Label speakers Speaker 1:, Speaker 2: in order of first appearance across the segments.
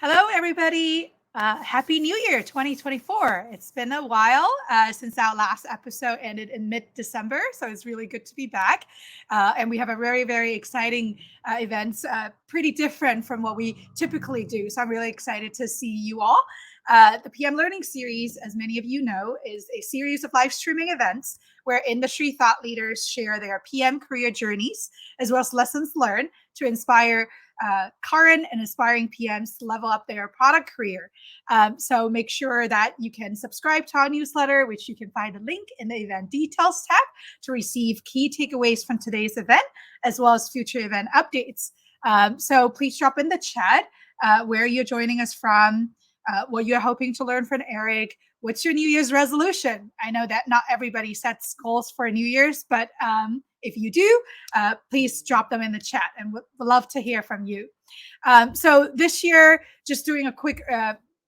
Speaker 1: Hello, everybody. Happy New Year 2024. It's been a while since our last episode ended in mid December. So it's really good to be back. And we have a very, very exciting events, pretty different from what we typically do. So I'm really excited to see you all. The PM Learning Series, as many of you know, is a series of live streaming events where industry thought leaders share their PM career journeys as well as lessons learned to inspire current and aspiring PMs to level up their product career. So make sure that you can subscribe to our newsletter, which you can find a link in the event details tab to receive key takeaways from today's event, as well as future event updates. So please drop in the chat where you're joining us from, what you're hoping to learn from Eric. What's your New Year's resolution? I know that not everybody sets goals for New Year's, but if you do, please drop them in the chat and we'd love to hear from you. So this year, just doing a quick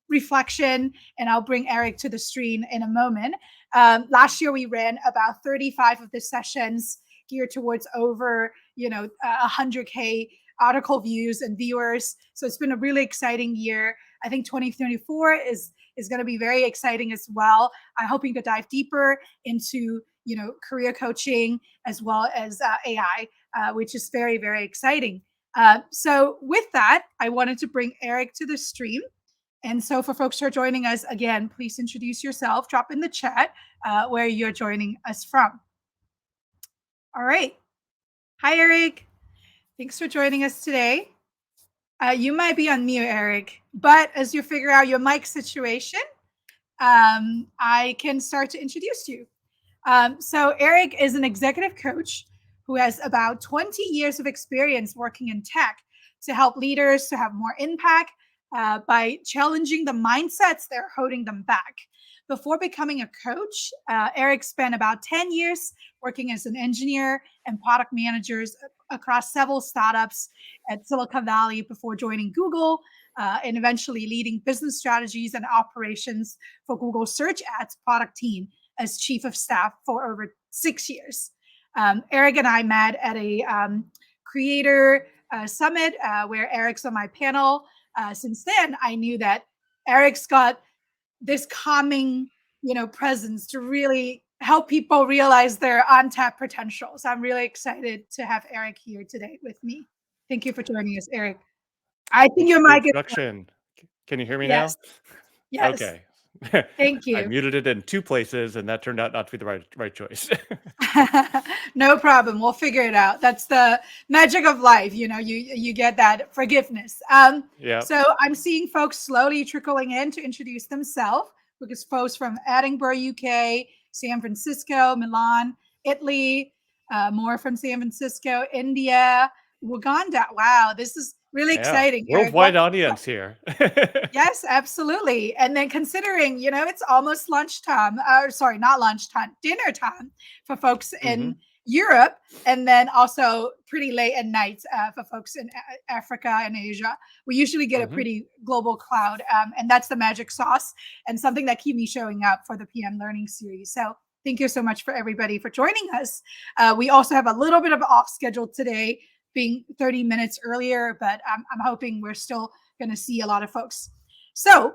Speaker 1: reflection, and I'll bring Eric to the screen in a moment. Last year, we ran about 35 of the sessions geared towards over, 100K article views and viewers. So it's been a really exciting year. I think 2024 is going to be very exciting as well. I'm hoping to dive deeper into career coaching as well as AI, which is very, very exciting. So with that, I wanted to bring Eric to the stream. And so for folks who are joining us, again, please introduce yourself, drop in the chat where you're joining us from. All right. Hi, Eric. Thanks for joining us today. You might be on mute, Eric, but as you figure out your mic situation, I can start to introduce you. So Eric is an executive coach who has about 20 years of experience working in tech to help leaders to have more impact by challenging the mindsets that are holding them back. Before becoming a coach, Eric spent about 10 years working as an engineer and product managers across several startups at Silicon Valley before joining Google and eventually leading business strategies and operations for Google Search Ads product team as chief of staff for over 6 years. Eric and I met at a creator summit where Eric's on my panel. Since then, I knew that Eric's got this calming, presence to really help people realize their untapped potential. So I'm really excited to have Eric here today with me. Thank you for joining us, Eric. I think your mic is
Speaker 2: Introduction. Can you hear me
Speaker 1: yes,
Speaker 2: now?
Speaker 1: yes.
Speaker 2: Okay.
Speaker 1: Thank
Speaker 2: I
Speaker 1: you.
Speaker 2: muted it in two places, and that turned out not to be the right choice.
Speaker 1: No problem. We'll figure it out. That's the magic of life. You get that forgiveness.
Speaker 2: Yeah.
Speaker 1: So I'm seeing folks slowly trickling in to introduce themselves because folks from Edinburgh, UK, San Francisco, Milan, Italy, more from San Francisco, India, Uganda. Wow, this is really
Speaker 2: Yeah.
Speaker 1: exciting, Eric.
Speaker 2: Worldwide audience here.
Speaker 1: Yes, absolutely. And then considering, it's almost lunchtime, or sorry, not lunchtime, dinner time for folks
Speaker 2: hmm
Speaker 1: in Europe, and then also pretty late at night for folks in Africa and Asia. We usually get a
Speaker 2: hmm
Speaker 1: pretty global crowd, and that's the magic sauce and something that keep me showing up for the PM Learning Series. So thank you so much for everybody for joining us. We also have a little bit of off schedule today, being 30 minutes earlier, but I'm hoping we're still going to see a lot of folks. So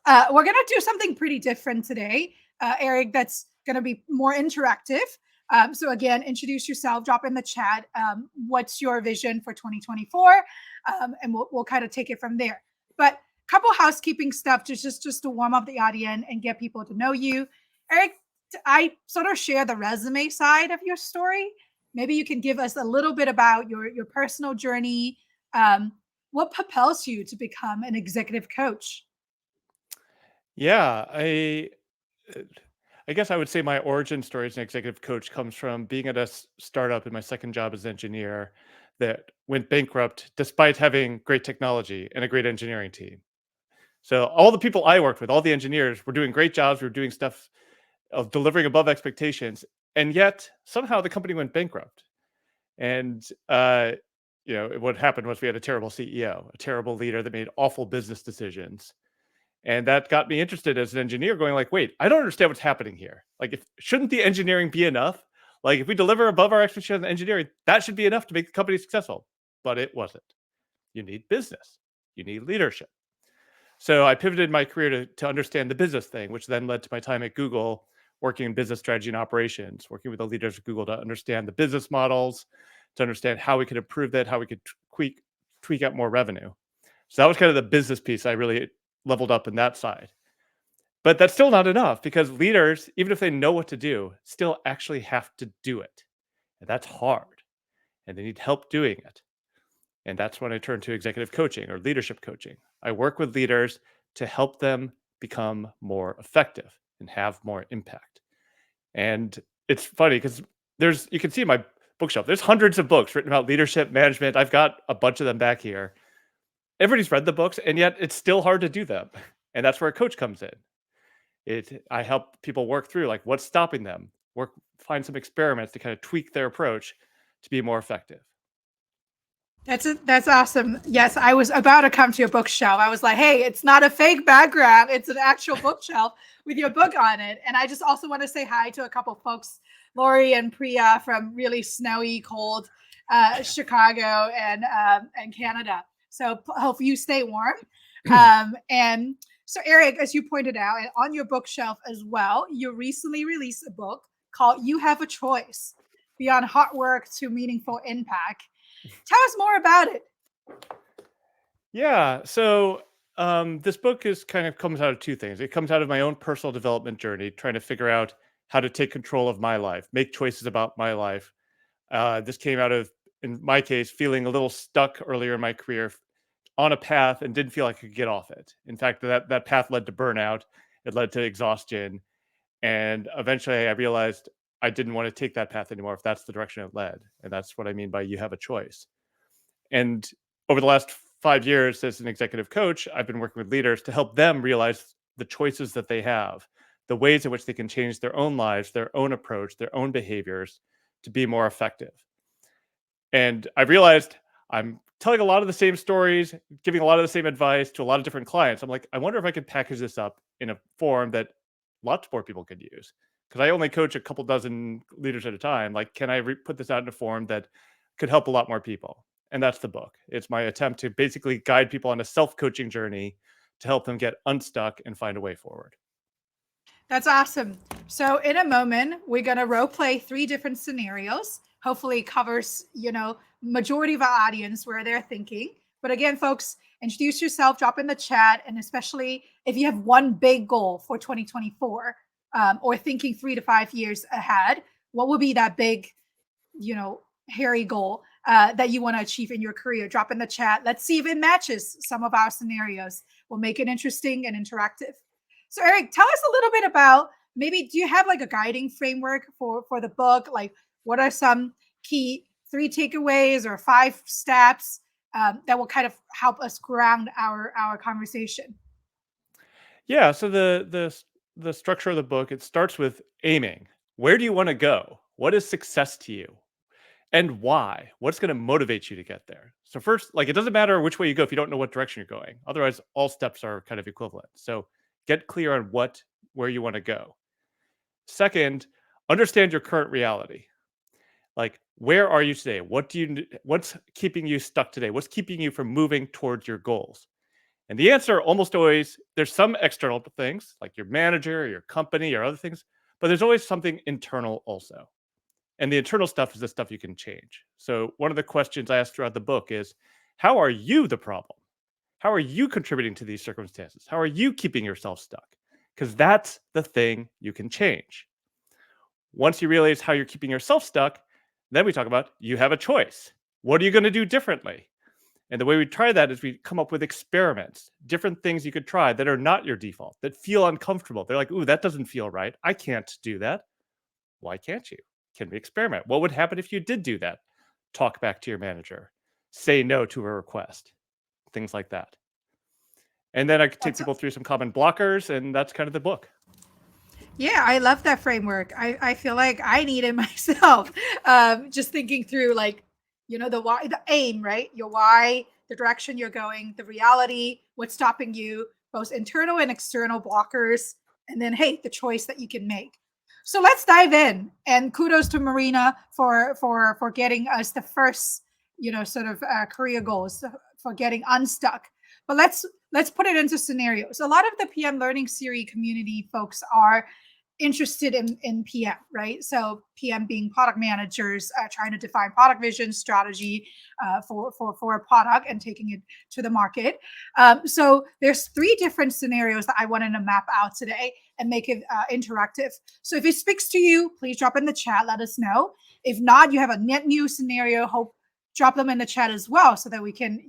Speaker 1: we're going to do something pretty different today, Eric, that's going to be more interactive. So again, introduce yourself, drop in the chat. What's your vision for 2024? And we'll kind of take it from there. But a couple housekeeping stuff just to warm up the audience and get people to know you. Eric, I sort of share the resume side of your story. Maybe you can give us a little bit about your personal journey. What propels you to become an executive coach?
Speaker 2: Yeah. I guess I would say my origin story as an executive coach comes from being at a startup in my second job as an engineer that went bankrupt despite having great technology and a great engineering team. So all the people I worked with, all the engineers, were doing great jobs. We were doing stuff of delivering above expectations, and yet somehow the company went bankrupt. And what happened was we had a terrible CEO, a terrible leader that made awful business decisions, and that got me interested as an engineer, going like, "Wait, I don't understand what's happening here. Like, if shouldn't the engineering be enough? Like, if we deliver above our expectations in engineering, that should be enough to make the company successful." But it wasn't. You need business. You need leadership. So I pivoted my career to understand the business thing, which then led to my time at Google, working in business strategy and operations, working with the leaders at Google to understand the business models, to understand how we could improve that, how we could tweak out more revenue. So that was kind of the business piece. I really leveled up in that side. But that's still not enough because leaders, even if they know what to do, still actually have to do it. And that's hard. And they need help doing it. And that's when I turn to executive coaching or leadership coaching. I work with leaders to help them become more effective and have more impact. And it's funny because you can see my bookshelf, there's hundreds of books written about leadership management. I've got a bunch of them back here. Everybody's read the books, and yet it's still hard to do them. And that's where a coach comes in. I help people work through like what's stopping them, find some experiments to kind of tweak their approach to be more effective.
Speaker 1: That's awesome. Yes, I was about to come to your bookshelf. I was like, hey, it's not a fake background. It's an actual bookshelf with your book on it. And I just also want to say hi to a couple folks, Lori and Priya from really snowy, cold Chicago and Canada. So hope you stay warm. And so Eric, as you pointed out, and on your bookshelf as well, you recently released a book called You Have a Choice, Beyond Hard Work to Meaningful Impact. Tell us more about it.
Speaker 2: Yeah. So this book comes out of two things. It comes out of my own personal development journey, trying to figure out how to take control of my life, make choices about my life. This came out of, in my case, feeling a little stuck earlier in my career on a path and didn't feel like I could get off it. In fact, that path led to burnout. It led to exhaustion. And eventually I realized I didn't want to take that path anymore if that's the direction it led. And that's what I mean by you have a choice. And over the last 5 years as an executive coach, I've been working with leaders to help them realize the choices that they have, the ways in which they can change their own lives, their own approach, their own behaviors to be more effective. And I realized I'm telling a lot of the same stories, giving a lot of the same advice to a lot of different clients. I'm like, I wonder if I could package this up in a form that lots more people could use. Because I only coach a couple dozen leaders at a time. Like, can I put this out in a form that could help a lot more people? And that's the book. It's my attempt to basically guide people on a self-coaching journey to help them get unstuck and find a way forward.
Speaker 1: That's awesome. So in a moment, we're going to role play 3 different scenarios. Hopefully covers, majority of our audience where they're thinking. But again, folks, introduce yourself, drop in the chat. And especially if you have one big goal for 2024 or thinking 3 to 5 years ahead, what would be that big, hairy goal that you want to achieve in your career? Drop in the chat. Let's see if it matches some of our scenarios. We'll make it interesting and interactive. So Eric, tell us a little bit about, maybe do you have like a guiding framework for the book? Like what are some key 3 takeaways or 5 steps that will kind of help us ground our conversation?
Speaker 2: Yeah. So the structure of the book, it starts with aiming. Where do you want to go? What is success to you? And why? What's going to motivate you to get there? So first, like it doesn't matter which way you go if you don't know what direction you're going. Otherwise, all steps are kind of equivalent. So get clear on where you want to go. Second, understand your current reality. Like where are you today? What's keeping you stuck today? What's keeping you from moving towards your goals? And the answer almost always, there's some external things like your manager, your company, or other things, but there's always something internal also. And the internal stuff is the stuff you can change. So one of the questions I asked throughout the book is, how are you the problem? How are you contributing to these circumstances? How are you keeping yourself stuck? Because that's the thing you can change. Once you realize how you're keeping yourself stuck, then we talk about you have a choice. What are you going to do differently? And the way we try that is we come up with experiments, different things you could try that are not your default, that feel uncomfortable. They're like, ooh, that doesn't feel right. I can't do that. Why can't you? Can we experiment? What would happen if you did do that? Talk back to your manager. Say no to a request. Things like that. And then I could take people through some common blockers, and that's kind of the book.
Speaker 1: Yeah, I love that framework. I feel like I need it myself. Just thinking through like, the why, the aim, right? Your why, the direction you're going, the reality, what's stopping you, both internal and external blockers, and then, hey, the choice that you can make. So let's dive in. And kudos to Marina for getting us the first, sort of career goals, for getting unstuck. But let's put it into scenarios. A lot of the PM Learning Series community folks are interested in PM, right? So PM being product managers, trying to define product vision, strategy for a product and taking it to the market. So there's 3 different scenarios that I wanted to map out today and make it interactive. So if it speaks to you, please drop in the chat, let us know. If not, you have a net new scenario, drop them in the chat as well so that we can,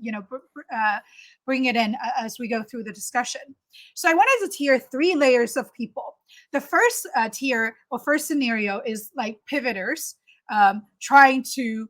Speaker 1: bring it in as we go through the discussion. So I wanted to tier 3 layers of people. The first tier or first scenario is like pivoters trying to,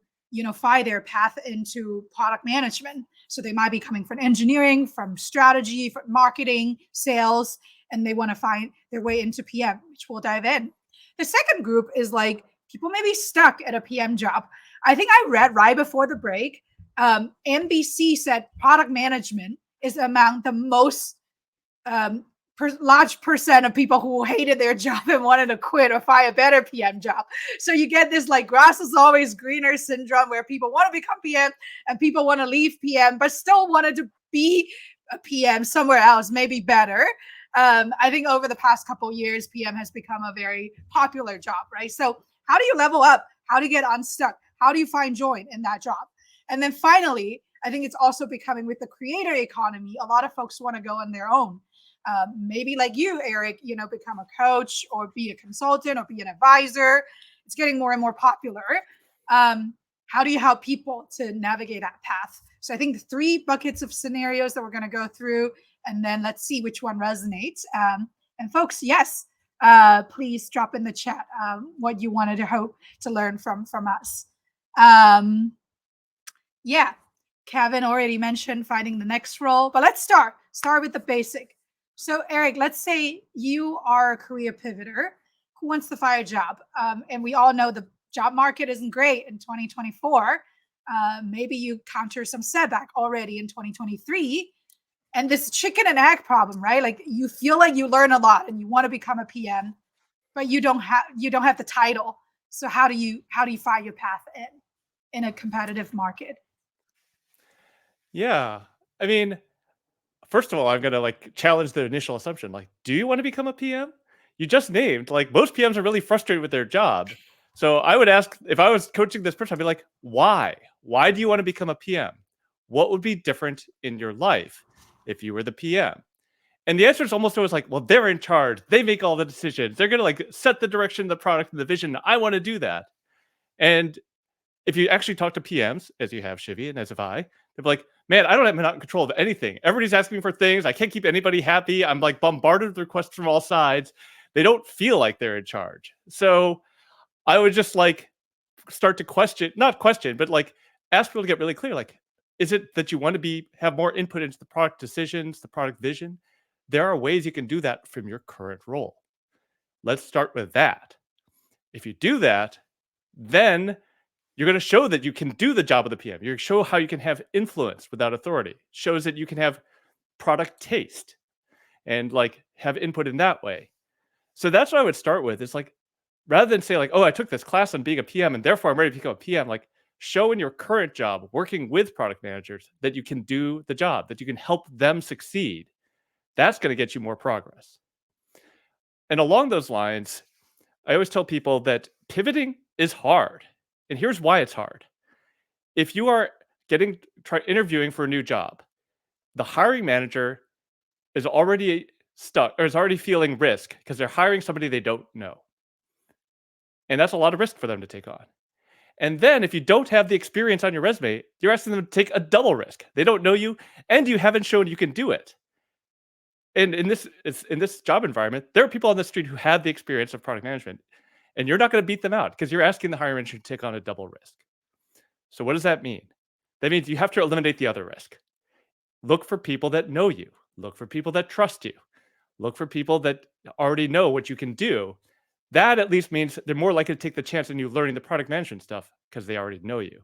Speaker 1: find their path into product management. So they might be coming from engineering, from strategy, from marketing, sales, and they want to find their way into PM, which we'll dive in. The second group is like people may be stuck at a PM job. I think I read right before the break, NBC said product management is among the most large percent of people who hated their job and wanted to quit or find a better PM job. So you get this like grass is always greener syndrome where people want to become PM and people want to leave PM, but still wanted to be a PM somewhere else, maybe better. I think over the past couple of years, PM has become a very popular job, right? So how do you level up? How do you get unstuck? How do you find joy in that job? And then finally, I think it's also becoming with the creator economy, a lot of folks want to go on their own. Maybe like you, Eric, become a coach or be a consultant or be an advisor. It's getting more and more popular. How do you help people to navigate that path? So I think the 3 buckets of scenarios that we're going to go through, and then let's see which one resonates. And folks, yes, please drop in the chat what you wanted to hope to learn from us. Yeah, Kevin already mentioned finding the next role, but let's start with the basic. So Eric, let's say you are a career pivoter who wants to find a job. And we all know the job market isn't great in 2024. Maybe you counter some setback already in 2023. And this chicken and egg problem, right? Like you feel like you learn a lot and you want to become a PM, but you don't have the title. So how do you find your path in a competitive market?
Speaker 2: Yeah. I mean, first of all, I'm going to like challenge the initial assumption. Like, do you want to become a PM? You just named, like, most PMs are really frustrated with their job. So I would ask, if I was coaching this person, I'd be like, why? Why do you want to become a PM? What would be different in your life if you were the PM? And the answer is almost always like, well, they're in charge. They make all the decisions. They're going to like set the direction, the product, and the vision. I want to do that. And if you actually talk to PMs, as you have, Shivi, and as have I, they're like, man, I'm not in control of anything. Everybody's asking me for things. I can't keep anybody happy. I'm like bombarded with requests from all sides. They don't feel like they're in charge. So I would just like start to not question, but like ask people to get really clear. Like, is it that you want to have more input into the product decisions, the product vision? There are ways you can do that from your current role. Let's start with that. If you do that, then you're going to show that you can do the job of the PM. You're going to show how you can have influence without authority. Shows that you can have product taste and like have input in that way. So that's what I would start with. It's like, rather than say like, oh, I took this class on being a PM and therefore I'm ready to become a PM, like show in your current job working with product managers that you can do the job, that you can help them succeed. That's going to get you more progress. And along those lines, I always tell people that pivoting is hard. And here's why it's hard. If you are interviewing for a new job, the hiring manager is already stuck or is already feeling risk because they're hiring somebody they don't know. And that's a lot of risk for them to take on. And then if you don't have the experience on your resume, you're asking them to take a double risk. They don't know you and you haven't shown you can do it. And in this job environment, there are people on the street who have the experience of product management, and you're not going to beat them out because you're asking the hiring manager to take on a double risk. So what does that mean? That means you have to eliminate the other risk. Look for people that know you. Look for people that trust you. Look for people that already know what you can do. That at least means they're more likely to take the chance on you learning the product management stuff because they already know you.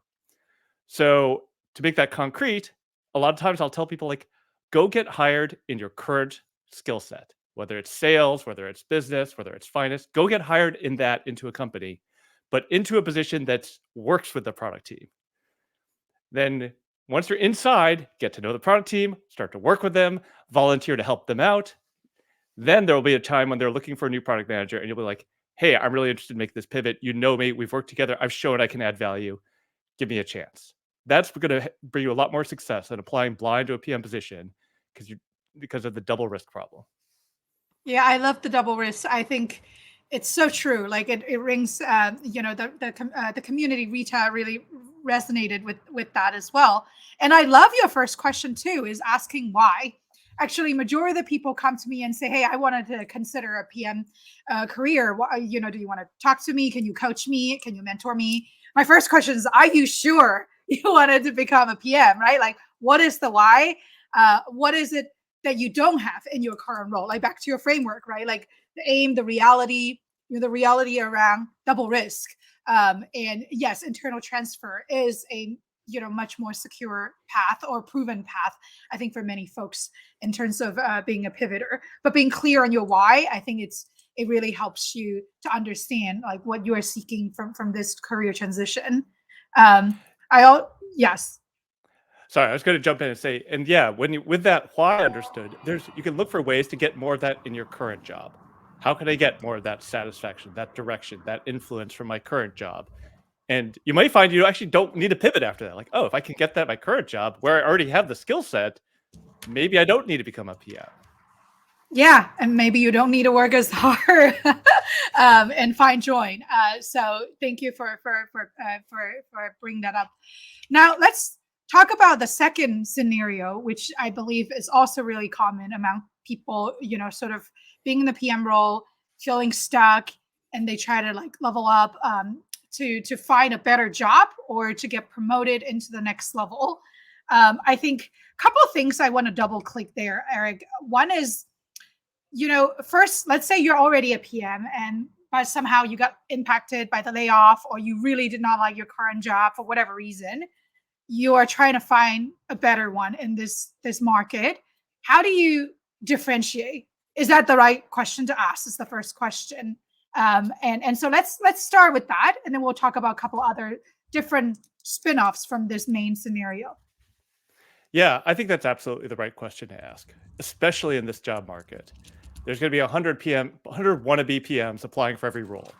Speaker 2: So to make that concrete, a lot of times I'll tell people like, go get hired in your current skill set, whether it's sales, whether it's business, whether it's finance, go get hired into a company, but into a position that works with the product team. Then Once you're inside, get to know the product team, start to work with them, volunteer to help them out. Then there will be a time when they're looking for a new product manager and you'll be like, hey, I'm really interested in making this pivot. You know me, we've worked together. I've shown I can add value. Give me a chance. That's going to bring you a lot more success than applying blind to a PM position because of the double risk problem.
Speaker 1: Yeah, I love the double risk. I think it's so true. Like it rings, the community retail really resonated with that as well. And I love your first question too, is asking why. Actually, majority of the people come to me and say, "Hey, I wanted to consider a PM career. Do you want to talk to me? Can you coach me? Can you mentor me?" My first question is, "Are you sure you wanted to become a PM?" Right? Like, what is the why? What is it that you don't have in your current role? Like back to your framework, right? Like the aim, the reality, the reality around double risk. And yes, internal transfer is a much more secure path or proven path, I think, for many folks in terms of being a pivoter. But being clear on your why, I think it really helps you to understand like what you are seeking from this career transition. Yes.
Speaker 2: Sorry, I was going to jump in and say, and yeah, with that why understood, you can look for ways to get more of that in your current job. How can I get more of that satisfaction, that direction, that influence from my current job? And you might find you actually don't need a pivot after that. Like, oh, if I can get that in my current job where I already have the skill set, maybe I don't need to become a PM.
Speaker 1: Yeah, and maybe you don't need to work as hard and find joy. So thank you for bringing that up. Now let's talk about the second scenario, which I believe is also really common among people. Sort of being in the PM role, feeling stuck, and they try to like level up to find a better job or to get promoted into the next level. I think a couple of things I want to double click there, Eric. One is, first, let's say you're already a PM but somehow you got impacted by the layoff or you really did not like your current job for whatever reason. You are trying to find a better one in this market. How do you differentiate? Is that the right question to ask? Is the first question. And so let's start with that, and then we'll talk about a couple other different spin-offs from this main scenario.
Speaker 2: Yeah, I think that's absolutely the right question to ask, especially in this job market. There's going to be 100 wannabe PMs applying for every role.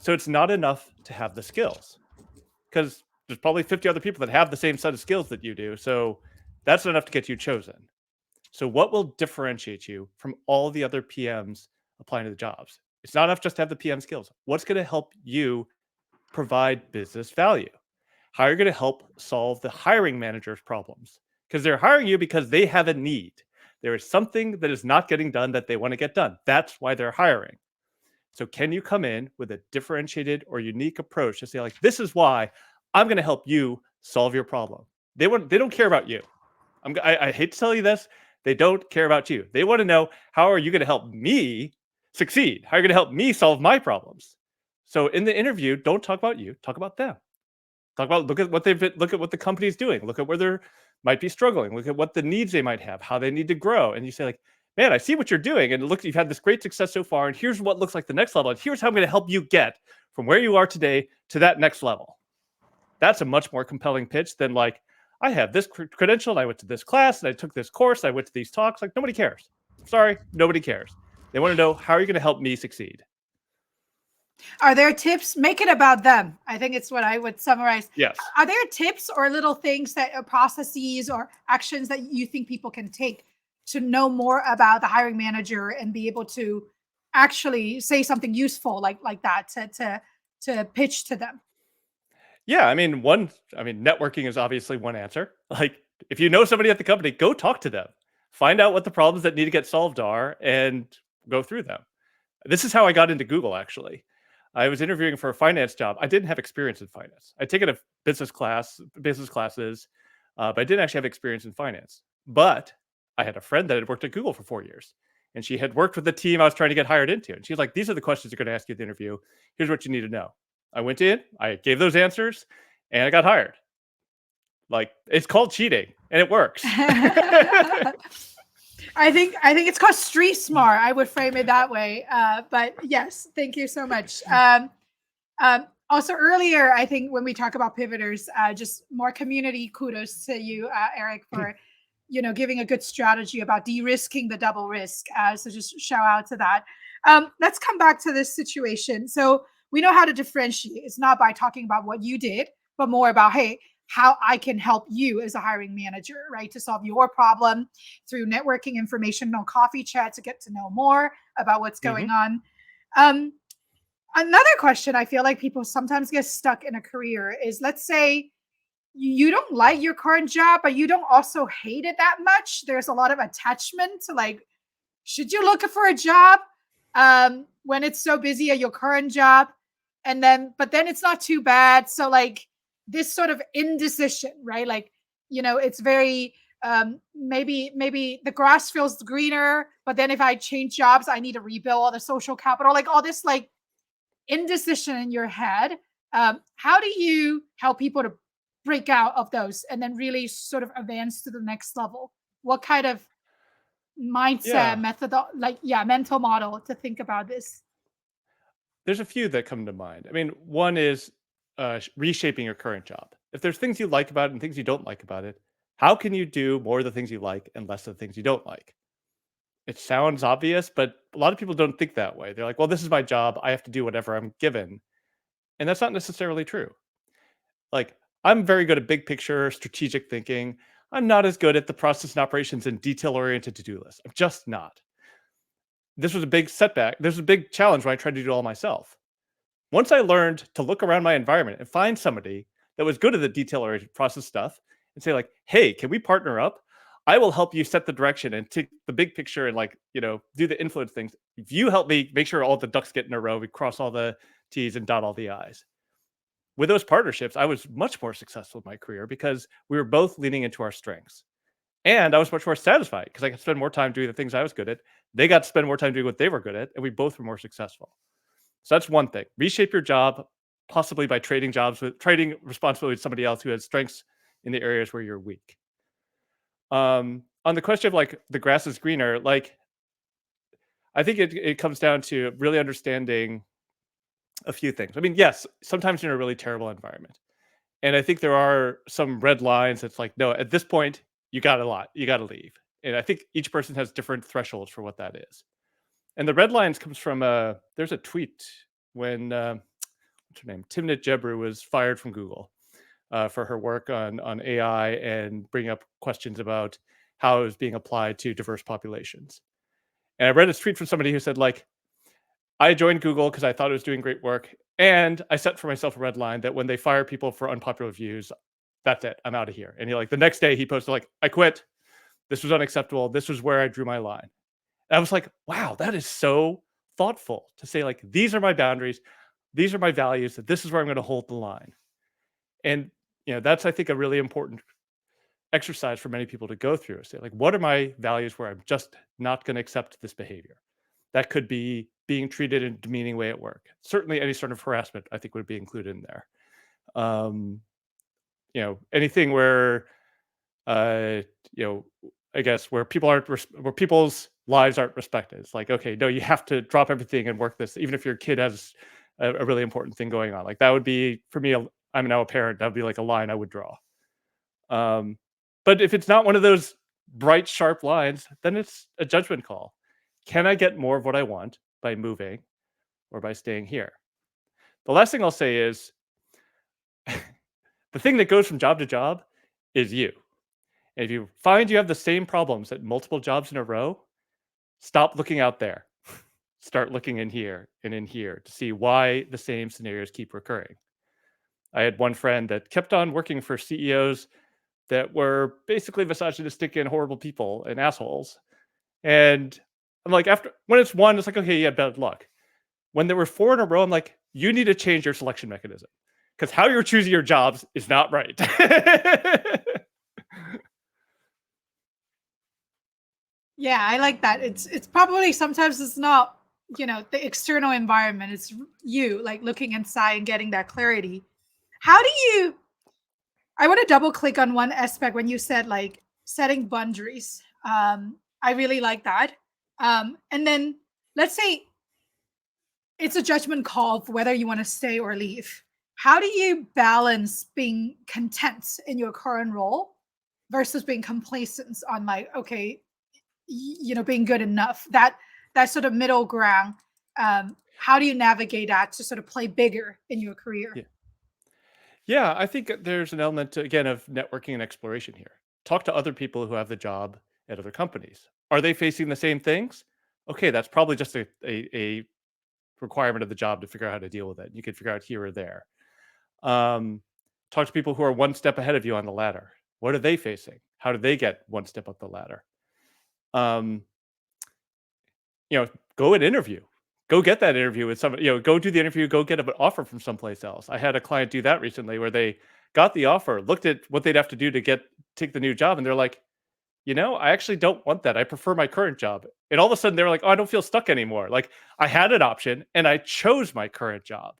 Speaker 2: So it's not enough to have the skills because there's probably 50 other people that have the same set of skills that you do. So that's not enough to get you chosen. So what will differentiate you from all the other PMs applying to the jobs? It's not enough just to have the PM skills. What's going to help you provide business value? How are you going to help solve the hiring manager's problems? Because they're hiring you because they have a need. There is something that is not getting done that they want to get done. That's why they're hiring. So can you come in with a differentiated or unique approach to say, like, this is why I'm going to help you solve your problem. They don't care about you. I hate to tell you this. They don't care about you. They want to know, how are you going to help me succeed? How are you going to help me solve my problems? So in the interview, don't talk about you. Talk about them. Look at what the company's doing. Look at where they might be struggling. Look at what the needs they might have, how they need to grow. And you say, like, man, I see what you're doing. And look, you've had this great success so far. And here's what looks like the next level. And here's how I'm going to help you get from where you are today to that next level. That's a much more compelling pitch than like, I have this credential and I went to this class and I took this course. I went to these talks. Like, nobody cares. Sorry, nobody cares. They want to know, how are you going to help me succeed?
Speaker 1: Are there tips? Make it about them. I think it's what I would summarize.
Speaker 2: Yes.
Speaker 1: Are there tips or little things that are processes or actions that you think people can take to know more about the hiring manager and be able to actually say something useful like that to pitch to them?
Speaker 2: Yeah, I mean, networking is obviously one answer. Like, if you know somebody at the company, go talk to them. Find out what the problems that need to get solved are and go through them. This is how I got into Google, actually. I was interviewing for a finance job. I didn't have experience in finance. I'd taken a business classes, but I didn't actually have experience in finance. But I had a friend that had worked at Google for 4 years, and she had worked with the team I was trying to get hired into. And she was like, these are the questions you're going to ask you at the interview. Here's what you need to know. I went in, I gave those answers, and I got hired. Like, it's called cheating, and it works.
Speaker 1: I think it's called street smart. I would frame it that way. But yes, thank you so much. Also earlier, I think when we talk about pivoters, just more community kudos to you, Eric, for giving a good strategy about de-risking the double risk. So just shout out to that. Let's come back to this situation. So we know how to differentiate. It's not by talking about what you did, but more about, hey, how I can help you as a hiring manager, right? To solve your problem through networking, informational coffee chat to get to know more about what's
Speaker 2: Hmm.
Speaker 1: going on. Um, Another question I feel like people sometimes get stuck in a career is, let's say you don't like your current job, but you don't also hate it that much. There's a lot of attachment to, like, should you look for a job when it's so busy at your current job? And then, but then it's not too bad. So, like, this sort of indecision, right? Like, it's very, maybe the grass feels greener, but then if I change jobs, I need to rebuild all the social capital, like all this, like, indecision in your head. How do you help people to break out of those and then really sort of advance to the next level? What kind of mindset,
Speaker 2: Yeah,
Speaker 1: method, like, yeah, mental model to think about this?
Speaker 2: there's a few that come to mind. I mean, one is reshaping your current job. If there's things you like about it and things you don't like about it, how can you do more of the things you like and less of the things you don't like? It sounds obvious, but a lot of people don't think that way. They're like, well, this is my job. I have to do whatever I'm given. And that's not necessarily true. Like, I'm very good at big picture, strategic thinking. I'm not as good at the process and operations and detail oriented to do lists. I'm just not. This was a big setback. This was a big challenge when I tried to do it all myself. Once I learned to look around my environment and find somebody that was good at the detail oriented process stuff and say, like, hey, can we partner up? I will help you set the direction and take the big picture and, like, do the influence things. If you help me make sure all the ducks get in a row, we cross all the T's and dot all the I's. With those partnerships, I was much more successful in my career because we were both leaning into our strengths. And I was much more satisfied because I could spend more time doing the things I was good at. They got to spend more time doing what they were good at, and we both were more successful. So that's one thing. Reshape your job, possibly by trading responsibility with somebody else who has strengths in the areas where you're weak. On the question of, like, the grass is greener, like, I think it comes down to really understanding a few things. I mean, yes, sometimes you're in a really terrible environment. And I think there are some red lines that's like, no, at this point, you gotta leave. And I think each person has different thresholds for what that is. And the red lines comes from there's a tweet when what's her name? Timnit Gebru was fired from Google for her work on AI and bringing up questions about how it was being applied to diverse populations. And I read a tweet from somebody who said, like, I joined Google because I thought it was doing great work. And I set for myself a red line that when they fire people for unpopular views, that's it. I'm out of here. And he, like, the next day he posted, like, I quit. This was unacceptable. This was where I drew my line. And I was like, wow, that is so thoughtful to say, like, these are my boundaries. These are my values. That this is where I'm going to hold the line. And that's, I think, a really important exercise for many people to go through. Say, like, what are my values where I'm just not going to accept this behavior? That could be being treated in a demeaning way at work. Certainly, any sort of harassment, I think, would be included in there. Um, anything where, uh, you know, I guess where where people's lives aren't respected. It's like, okay, no, you have to drop everything and work this, even if your kid has a really important thing going on. Like, that would be for me. I'm now a parent. That would be like a line I would draw. Um, but if it's not one of those bright, sharp lines, then it's a judgment call. Can I get more of what I want by moving or by staying here? The last thing I'll say is the thing that goes from job to job is you. And if you find you have the same problems at multiple jobs in a row, stop looking out there. Start looking in here to see why the same scenarios keep recurring. I had one friend that kept on working for CEOs that were basically misogynistic and horrible people and assholes. And I'm like, after when it's one, it's like, okay, yeah, bad luck. When there were four in a row, I'm like, you need to change your selection mechanism because how you're choosing your jobs is not right.
Speaker 1: Yeah, I like that. It's probably sometimes it's not, the external environment. It's you, like, looking inside and getting that clarity. How do you I want to double click on one aspect when you said, like, setting boundaries. I really like that. And then let's say it's a judgment call of whether you want to stay or leave. how do you balance being content in your current role versus being complacent on like, okay, being good enough? That sort of middle ground. How do you navigate that to sort of play bigger in your career?
Speaker 2: Yeah. Yeah, I think there's an element, again, of networking and exploration here. Talk to other people who have the job at other companies. Are they facing the same things? Okay, that's probably just a requirement of the job to figure out how to deal with it. You could figure out here or there. Um, Talk to people who are one step ahead of you on the ladder. What are they facing? How do they get one step up the ladder? Um, Go and interview. Go get that interview with somebody, go do the interview, go get an offer from someplace else. I had a client do that recently where they got the offer, looked at what they'd have to do to take the new job, and they're like, I actually don't want that. I prefer my current job. And all of a sudden they're like, oh, I don't feel stuck anymore. Like I had an option and I chose my current job.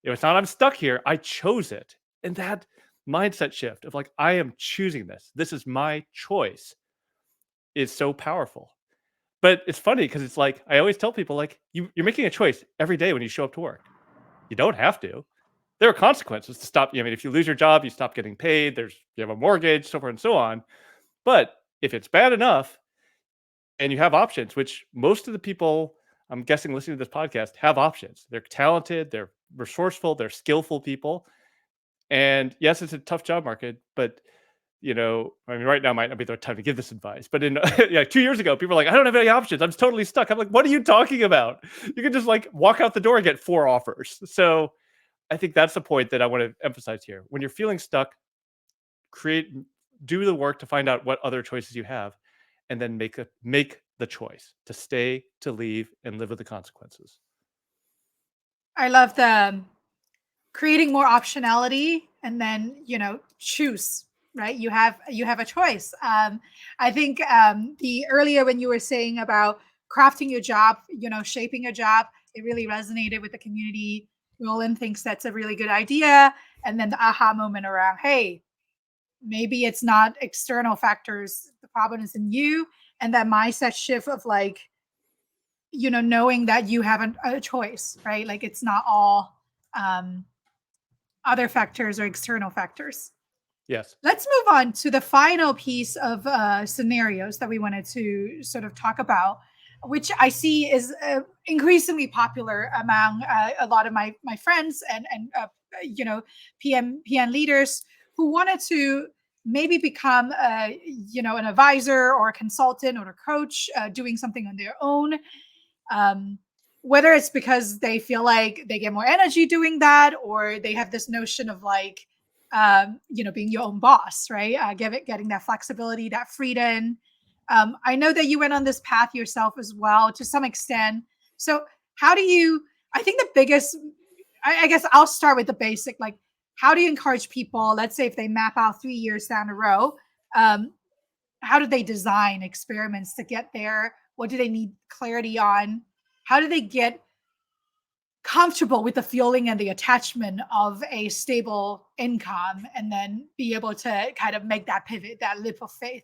Speaker 2: It's not I'm stuck here. I chose it. And that mindset shift of like, I am choosing this. This is my choice is so powerful. But it's funny because it's like I always tell people, like, you're making a choice every day when you show up to work. You don't have to. There are consequences to stop. I mean, if you lose your job, you stop getting paid. You have a mortgage, so forth and so on. But if it's bad enough and you have options, which most of the people I'm guessing listening to this podcast have options. They're talented, they're resourceful, they're skillful people. And yes, it's a tough job market, but I mean, right now might not be the time to give this advice, but in 2 years ago, people were like, I don't have any options. I'm totally stuck. I'm like, what are you talking about? You can just like walk out the door and get 4 offers. So I think that's the point that I want to emphasize here. When you're feeling stuck, do the work to find out what other choices you have, and then make the choice to stay, to leave, and live with the consequences.
Speaker 1: I love the creating more optionality and then choose, right? You have a choice. I think the earlier when you were saying about crafting your job, shaping your job, it really resonated with the community. Roland thinks that's a really good idea. And then the aha moment around, hey, maybe it's not external factors, the problem is in you. And that mindset shift of like, knowing that you have a choice, right? Like it's not all um other factors or external factors.
Speaker 2: Yes.
Speaker 1: Let's move on to the final piece of scenarios that we wanted to sort of talk about, which I see is increasingly popular among a lot of my friends and PM leaders who wanted to maybe become an advisor or a consultant or a coach doing something on their own. Um, whether it's because they feel like they get more energy doing that, or they have this notion of like, being your own boss, right? Getting that flexibility, that freedom. I know that you went on this path yourself as well to some extent. So, how do you? I think the biggest, I guess I'll start with the basic. Like, how do you encourage people? Let's say if they map out 3 years down the road, um, how do they design experiments to get there? What do they need clarity on? How do they get comfortable with the feeling and the attachment of a stable income and then be able to kind of make that pivot, that leap of faith?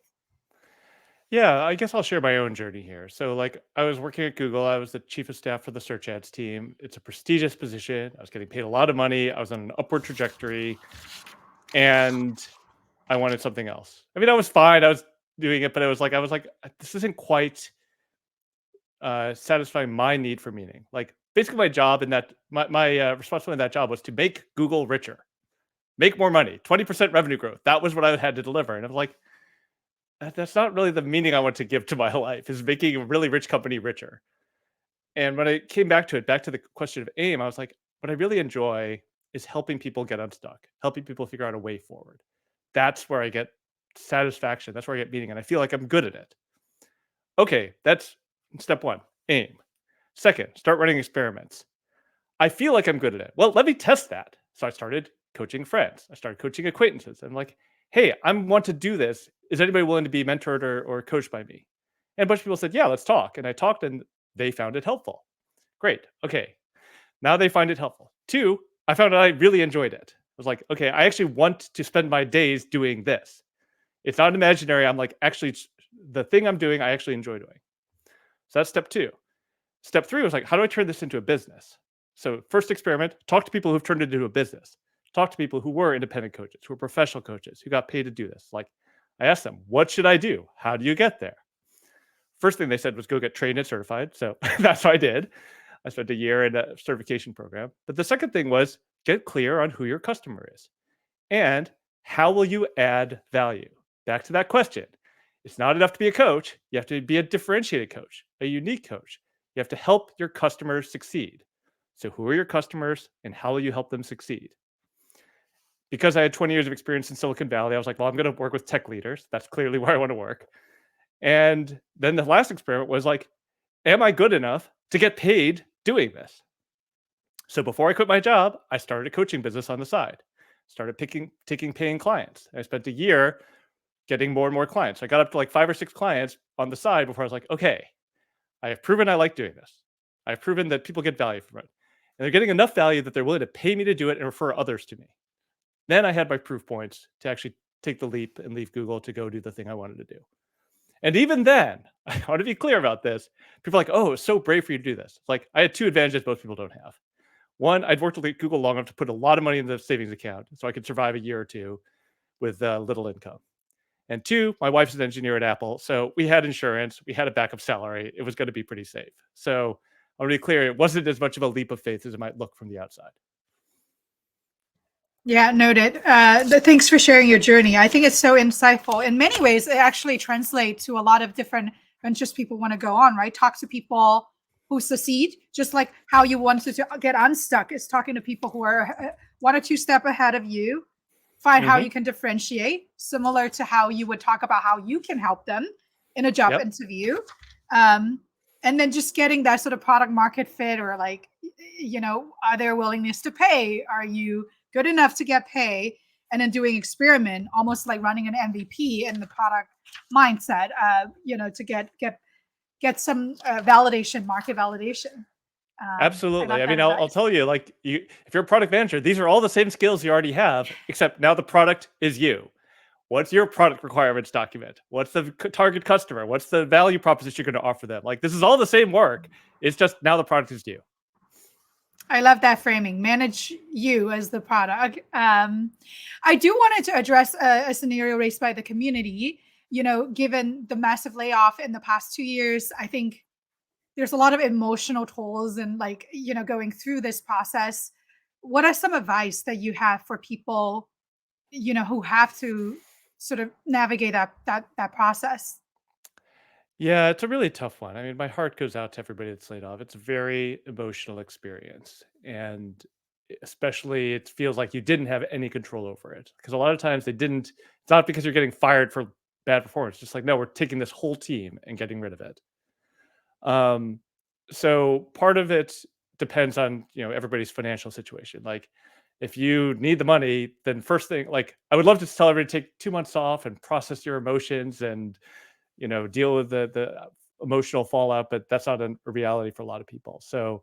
Speaker 2: Yeah, I guess I'll share my own journey here. So, like, I was working at Google. I was the chief of staff for the search ads team. It's a prestigious position. I was getting paid a lot of money. I was on an upward trajectory, and I wanted something else. I mean, I was fine. I was doing it, but I was like, this isn't quite satisfying my need for meaning. Like, basically, my job in that my responsibility in that job was to make Google richer, make more money, 20% revenue growth. That was what I had to deliver, and I'm like, that's not really the meaning I want to give to my life. Is making a really rich company richer. And when I came back to it, back to the question of aim, I was like, what I really enjoy is helping people get unstuck, helping people figure out a way forward. That's where I get satisfaction. That's where I get meaning. And I feel like I'm good at it. Okay, that's step one, aim. Second, start running experiments. I feel like I'm good at it. Well, let me test that. So I started coaching friends. I started coaching acquaintances. I'm like, hey, I want to do this. Is anybody willing to be mentored or coached by me? And a bunch of people said, yeah, let's talk. And I talked and they found it helpful. Great. Okay. Now they find it helpful. Two, I found out I really enjoyed it. I was like, okay, I actually want to spend my days doing this. It's not imaginary. I'm like, actually, the thing I'm doing, I actually enjoy doing. So that's step two. Step three was like, how do I turn this into a business? So first experiment, talk to people who've turned it into a business. Talk to people who were independent coaches, who were professional coaches, who got paid to do this. Like I asked them, what should I do? How do you get there? First thing they said was go get trained and certified. So that's what I did. I spent a year in a certification program. But the second thing was get clear on who your customer is and how will you add value? Back to that question. It's not enough to be a coach. You have to be a differentiated coach, a unique coach. You have to help your customers succeed. So who are your customers and how will you help them succeed? Because I had 20 years of experience in Silicon Valley, I was like, well, I'm going to work with tech leaders. That's clearly where I want to work. And then the last experiment was like, am I good enough to get paid doing this? So before I quit my job, I started a coaching business on the side, started taking paying clients. I spent a year getting more and more clients. I got up to like 5 or 6 clients on the side before I was like, okay, I have proven I like doing this. I've proven that people get value from it. And they're getting enough value that they're willing to pay me to do it and refer others to me. Then I had my proof points to actually take the leap and leave Google to go do the thing I wanted to do. And even then, I want to be clear about this. People are like, oh, it's so brave for you to do this. It's like I had 2 advantages most people don't have. One, I'd worked at Google long enough to put a lot of money in the savings account so I could survive a year or 2 with little income. And 2, my wife's an engineer at Apple. So we had insurance, we had a backup salary. It was going to be pretty safe. So I want to be clear, it wasn't as much of a leap of faith as it might look from the outside.
Speaker 1: Yeah, noted. Thanks for sharing your journey. I think it's so insightful. In many ways, it actually translates to a lot of different ventures people want to go on, right? Talk to people who succeed, just like how you wanted to get unstuck is talking to people who are 1 or 2 steps ahead of you, find how you can differentiate, similar to how you would talk about how you can help them in a job interview. And then just getting that sort of product market fit or like, are there willingness to pay? Are you good enough to get pay? And then doing experiment, almost like running an MVP in the product mindset, to get some validation, market validation.
Speaker 2: Absolutely. I mean, I'll tell you, like, if you're a product manager, these are all the same skills you already have, except now the product is you. What's your product requirements document? What's the target customer? What's the value proposition you're going to offer them? Like, this is all the same work. It's just now the product is you.
Speaker 1: I love that framing. Manage you as the product. I do wanted to address a scenario raised by the community. Given the massive layoff in the past 2 years, I think there's a lot of emotional tolls and going through this process. What are some advice that you have for people, who have to sort of navigate that process?
Speaker 2: Yeah, it's a really tough one. I mean, my heart goes out to everybody that's laid off. It's a very emotional experience. And especially, it feels like you didn't have any control over it. Because a lot of times they didn't, it's not because you're getting fired for bad performance. Just like, no, we're taking this whole team and getting rid of it. So part of it depends on, everybody's financial situation. Like if you need the money, then first thing, like I would love to tell everybody to take 2 months off and process your emotions and deal with the emotional fallout, but that's not a reality for a lot of people. So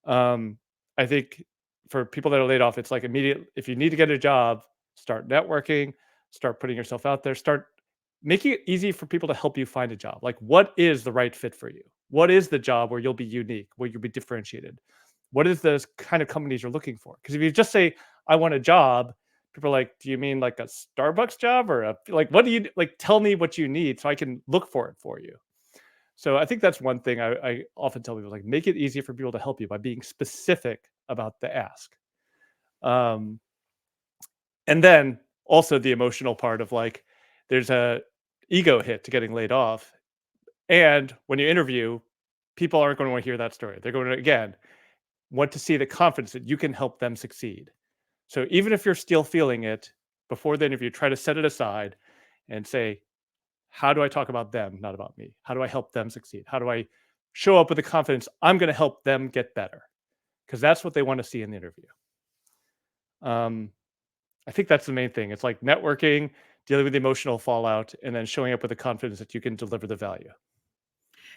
Speaker 2: I think for people that are laid off, it's like immediate. If you need to get a job, start networking, start putting yourself out there, start making it easy for people to help you find a job. Like what is the right fit for you? What is the job where you'll be unique, where you'll be differentiated? What is the kind of companies you're looking for? Because if you just say, I want a job, people are like, do you mean like a Starbucks job or what do you like? Tell me what you need so I can look for it for you. So I think that's one thing I often tell people, like make it easy for people to help you by being specific about the ask. And then also the emotional part of like, there's a ego hit to getting laid off. And when you interview, people aren't going to want to hear that story. They're going to, again, want to see the confidence that you can help them succeed. So even if you're still feeling it before the interview, try to set it aside and say, how do I talk about them, not about me? How do I help them succeed? How do I show up with the confidence I'm going to help them get better? Because that's what they want to see in the interview. I think that's the main thing. It's like networking, dealing with the emotional fallout, and then showing up with the confidence that you can deliver the value.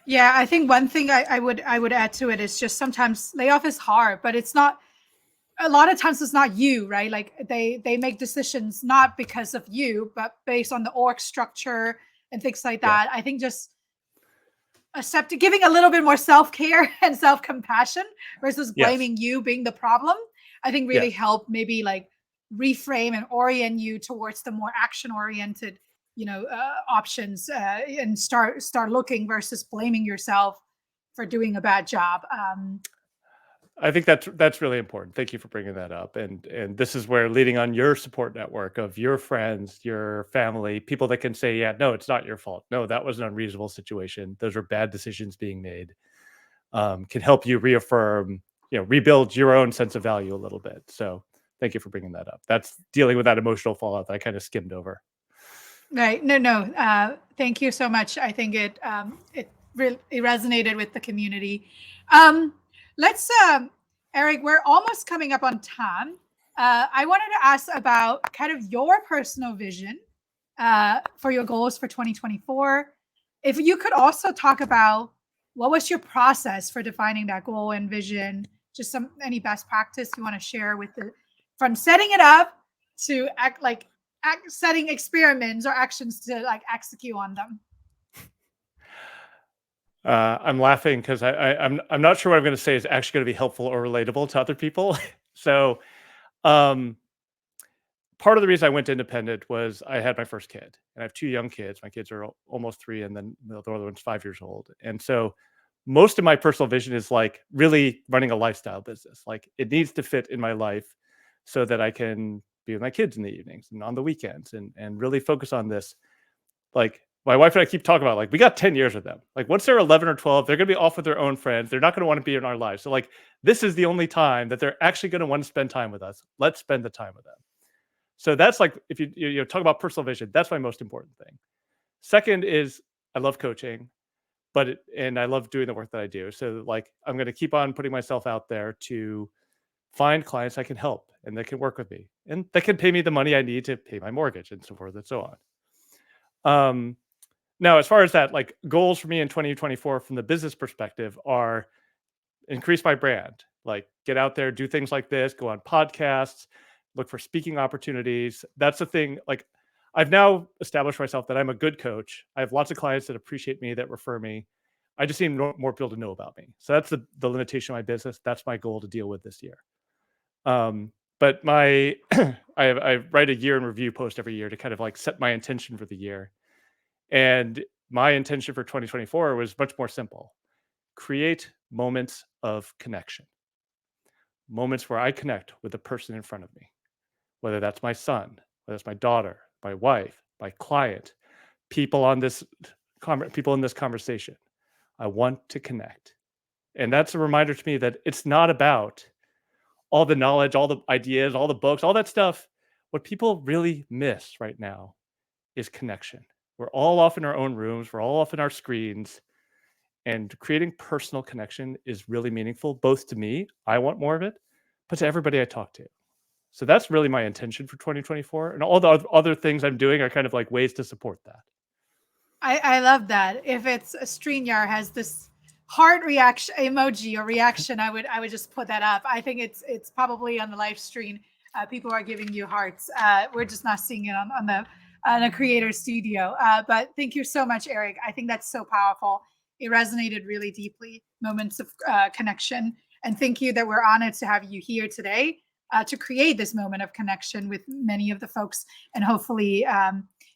Speaker 1: Yeah, I think one thing I would add to it is just sometimes layoff is hard, but it's not. A lot of times it's not you, right? Like they make decisions not because of you, but based on the org structure and things like that. I think just accepting, giving a little bit more self-care and self-compassion versus
Speaker 2: Yes.
Speaker 1: blaming you being the problem, I think really
Speaker 2: Yes.
Speaker 1: help maybe like reframe and orient you towards the more action-oriented, options, and start looking versus blaming yourself for doing a bad job.
Speaker 2: I think that's really important. Thank you for bringing that up. And this is where leaning on your support network of your friends, your family, people that can say, yeah, no, it's not your fault. No, that was an unreasonable situation. Those are bad decisions being made. Can help you reaffirm, rebuild your own sense of value a little bit. So thank you for bringing that up. That's dealing with that emotional fallout that I kind of skimmed over.
Speaker 1: Right. No, no. Thank you so much. I think it resonated with the community. Um, let's, Eric. We're almost coming up on time. I wanted to ask about kind of your personal vision for your goals for 2024. If you could also talk about what was your process for defining that goal and vision, just any best practice you want to share with the from setting it up to setting experiments or actions to like execute on them.
Speaker 2: I'm laughing because I'm not sure what I'm going to say is actually going to be helpful or relatable to other people. So part of the reason I went independent was I had my first kid, and I have two young kids. My kids are almost 3, and then the other one's 5 years old. And so most of my personal vision is like really running a lifestyle business. Like it needs to fit in my life so that I can be with my kids in the evenings and on the weekends and really focus on this. Like my wife and I keep talking about, like, we got 10 years with them. Like once they're 11 or 12, they're going to be off with their own friends. They're not going to want to be in our lives. So like this is the only time that they're actually going to want to spend time with us. Let's spend the time with them. So that's like, if you talk about personal vision, that's my most important thing. Second is I love coaching, and I love doing the work that I do. So like I'm going to keep on putting myself out there to find clients I can help and that can work with me and that can pay me the money I need to pay my mortgage and so forth and so on. Now, as far as that, like goals for me in 2024 from the business perspective are increase my brand, like get out there, do things like this, go on podcasts, look for speaking opportunities. That's the thing. Like I've now established myself that I'm a good coach. I have lots of clients that appreciate me, that refer me. I just need more people to know about me. So that's the limitation of my business. That's my goal to deal with this year. But my I write a year in review post every year to kind of like set my intention for the year. And my intention for 2024 was much more simple. Create moments of connection. Moments where I connect with the person in front of me, whether that's my son, whether it's my daughter, my wife, my client, people on this people in this conversation. I want to connect. And that's a reminder to me that it's not about all the knowledge, all the ideas, all the books, all that stuff. What people really miss right now is connection. We're all off in our own rooms, we're all off in our screens, and creating personal connection is really meaningful, both to me, I want more of it, but to everybody I talk to. So that's really my intention for 2024. And all the other things I'm doing are kind of like ways to support that.
Speaker 1: I love that. If it's a StreamYard has this heart reaction emoji or reaction, I would just put that up. I think it's probably on the live stream. People are giving you hearts. We're just not seeing it on the creator studio. But thank you so much, Eric. I think that's so powerful. It resonated really deeply. Moments of connection, and thank you that we're honored to have you here today to create this moment of connection with many of the folks, and hopefully,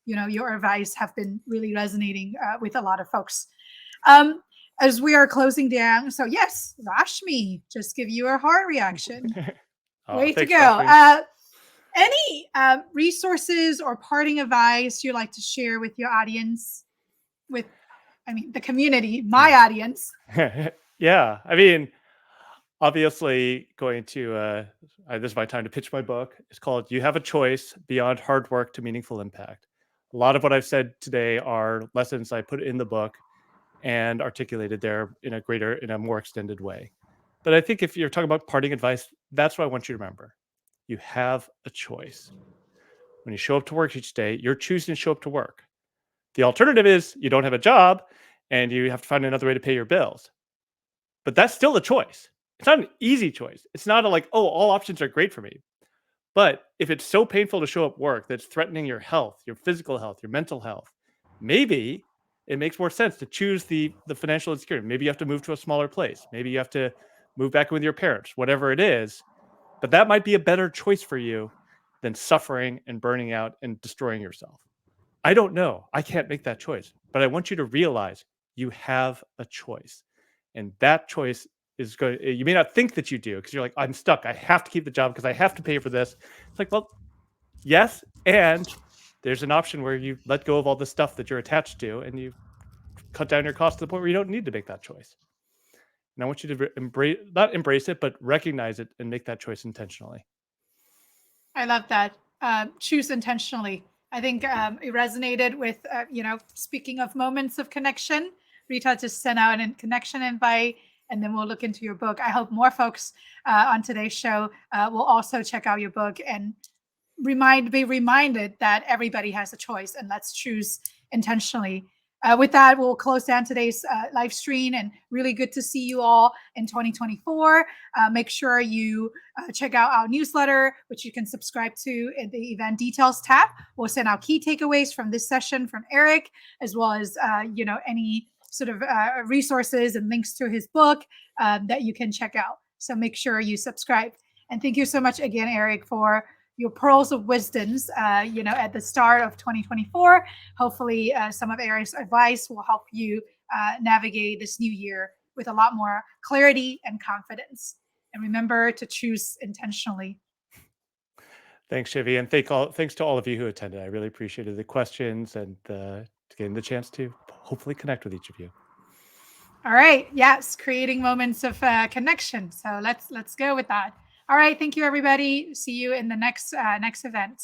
Speaker 1: your advice have been really resonating with a lot of folks. As we are closing down, so yes, Rashmi, just give you a heart reaction. Way to
Speaker 2: Thanks,
Speaker 1: go.
Speaker 2: Rashmi.
Speaker 1: Any resources or parting advice you'd like to share with your audience, the community, my audience?
Speaker 2: Yeah, I mean, obviously going to this is my time to pitch my book. It's called You Have a Choice: Beyond Hard Work to Meaningful Impact. A lot of what I've said today are lessons I put in the book and articulated there in a more extended way. But I think if you're talking about parting advice, that's what I want you to remember. You have a choice. When you show up to work each day, you're choosing to show up to work. The alternative is you don't have a job and you have to find another way to pay your bills. But that's still a choice. It's not an easy choice. It's not like, oh, all options are great for me. But if it's so painful to show up work that's threatening your health, your physical health, your mental health, maybe it makes more sense to choose the financial insecurity. Maybe you have to move to a smaller place. Maybe you have to move back in with your parents, whatever it is. But that might be a better choice for you than suffering and burning out and destroying yourself. I don't know. I can't make that choice. But I want you to realize you have a choice. And that choice is going you may not think that you do because you're like, I'm stuck. I have to keep the job because I have to pay for this. It's like, well, yes. And there's an option where you let go of all the stuff that you're attached to and you cut down your costs to the point where you don't need to make that choice. And I want you to not embrace it, but recognize it and make that choice intentionally.
Speaker 1: I love that. Choose intentionally. I think it resonated with, speaking of moments of connection, Rita just sent out a connection invite, and then we'll look into your book. I hope more folks on today's show will also check out your book and be reminded that everybody has a choice, and let's choose intentionally. With that, we'll close down today's live stream, and really good to see you all in 2024. Make sure you check out our newsletter, which you can subscribe to in the event details tab. We'll send out key takeaways from this session from Eric, as well as any sort of resources and links to his book that you can check out. So make sure you subscribe. And thank you so much again, Eric, for your pearls of wisdoms, at the start of 2024. Hopefully, some of Eric's advice will help you navigate this new year with a lot more clarity and confidence. And remember to choose intentionally.
Speaker 2: Thanks, Shivi. And thanks to all of you who attended. I really appreciated the questions and getting the chance to hopefully connect with each of you.
Speaker 1: All right. Yes, creating moments of connection. So let's go with that. All right. Thank you, everybody. See you in the next event.